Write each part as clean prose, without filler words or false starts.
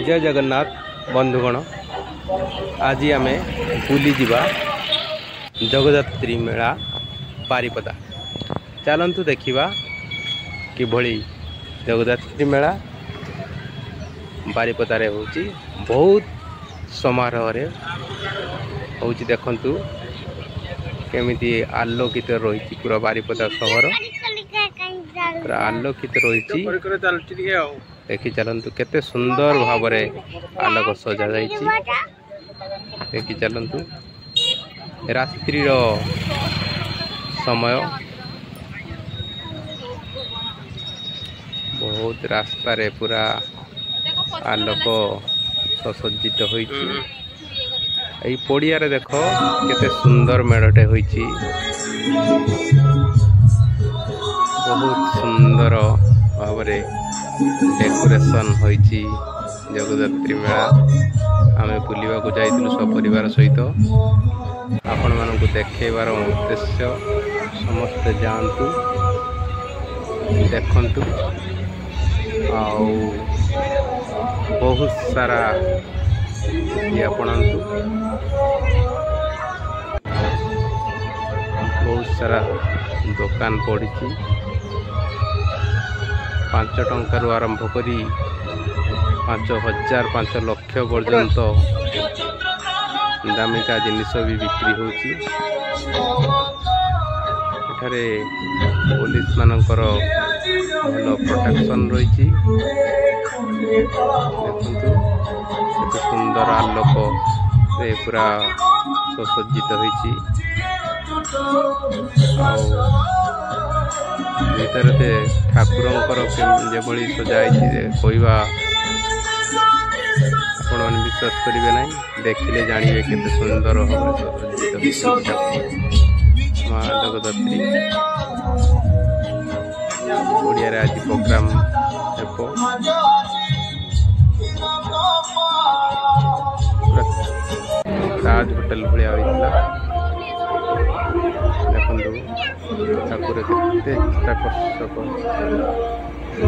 जय जगन्नाथ बंधुगण आज आम बुली जीवा जगदात्री मेला बारिपदा चलतु देखा किभली जगदात्री मेला बारिपदारे होची बहुत समारोह हो देखंतु केमिति आलोकित रही पूरा बारिपदा सहर पूरा आलोकित रही देखी चलतु केते सुंदर भाव आलोक सजा देखी चलतु रात्रि समय बहुत रास्ता रे पूरा आलोक ससज्जित होईची एई पड़िया रे देखो केते सुंदर मेढ़टे होईची बहुत सुंदर भाव डेकोरेशन होईची जगदात्री मेला आमे बुलिबा को जाइतिलु सपरिवार सहित आपण मानकु देखेबार उद्देश्य समस्त जानतु देखंतु आउ बहुत सारा ये अपनांतु बहुत सारा दुकान पड़ी 5 टंकार आरंभ करी 5,000 5 लाख पर्यंत दामिका जिनिस भी बिक्री होची एठारे पुलिस मानकर भल प्रोटेक्शन रही देखंतु केते सुंदर आलोक से पूरा सुसज्जित होईची भीतर से ठाकुरंकर जेभली सजाई कहवा आपण विश्वास करेंगे ना देखिले जानवे केते सुंदर भाव माँ जगदात्री ओडिया आज प्रोग्राम ताज होटल भाया देखु ठाकुर केते आकर्षक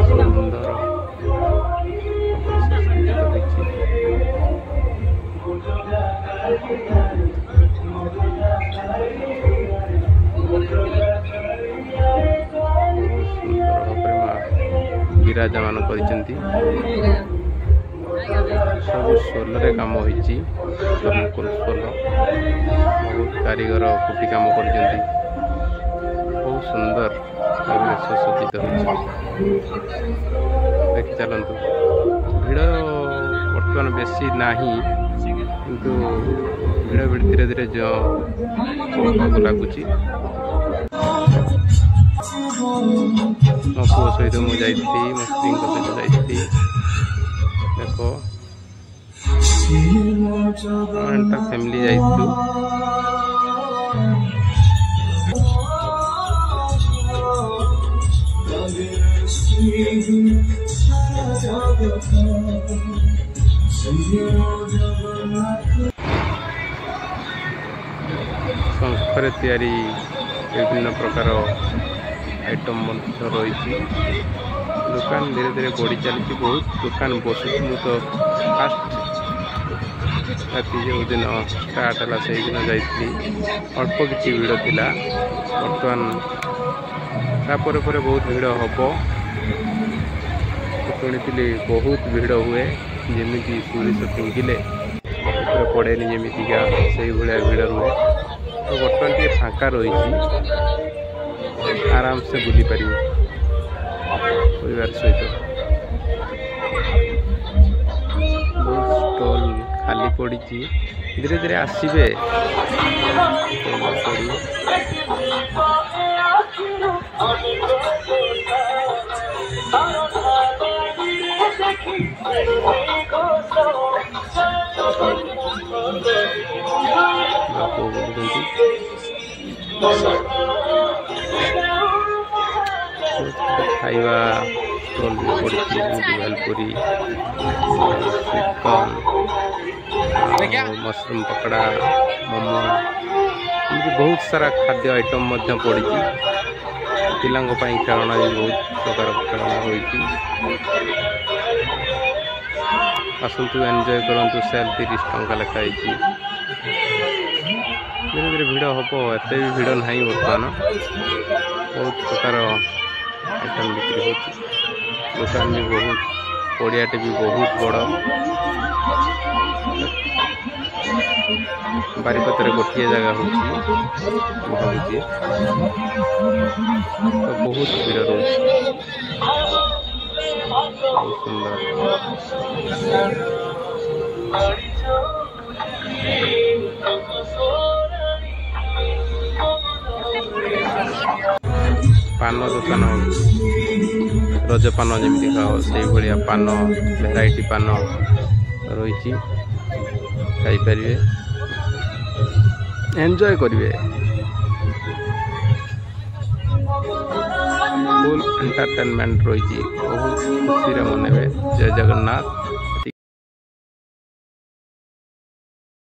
सुंदर विराजमान कर सब सोलर काम होती सोल बहुत कारीगर कुटी काम कर बहुत सुंदर सज्जित देखी चलतु भिड़ बर्तमान बेसी नहीं किंतु भिड़ भिड़ धीरे धीरे जो लगुच मो पुओ सहित मुझे मो स्त्री सहित जाइए देखो फैमिली जाइलु शंखरे तैयारी विभिन्न प्रकार आइटम रही दुकान धीरे धीरे बढ़ी चली बहुत दुकान बसुलु तो फास्ट राति जो दिन स्टार्ट है से दिन जाइली अल्प किसी भिड़ थिला बर्तमान तापर पर बहुत भिड़ हम शुणी बहुत भिड़ हुए जमी सुरिश फिंगिले पड़े जमीका से भाया भिड़ रुए तो बर्तमान टे फाँका रही आराम से बुली पार परिवार सहित बहुत स्टॉल खाली पड़ी धीरे धीरे आसबे खाइबा स्टॉल भी पड़ी भेलपुरी चिकन मशरूम पकड़ा मोमो बहुत सारा खाद्य आइटम पड़ी पिलांग खेलना भी बहुत प्रकार खेलना होती आसतु एंजॉय करंतु सेल 30 टंका लिखाई धीरे धीरे भिड़ हम एत भी भिड़ ना बर्तमान बहुत प्रकार आइटम बिक्री हो दुकान भी बहुत पड़ियाटे भी बहुत बड़ बारीपतर गोटे जगह हो भावी तो बहुत भीड़ रोच बहुत सुंदर पान दुकान रज पान जमी खाओ से भाया पान भेराइटी पान रही खाईपारे एंजॉय करेंगे फुल एंटरटेनमेंट रही बहुत खुशी मनबे। जय जगन्नाथ।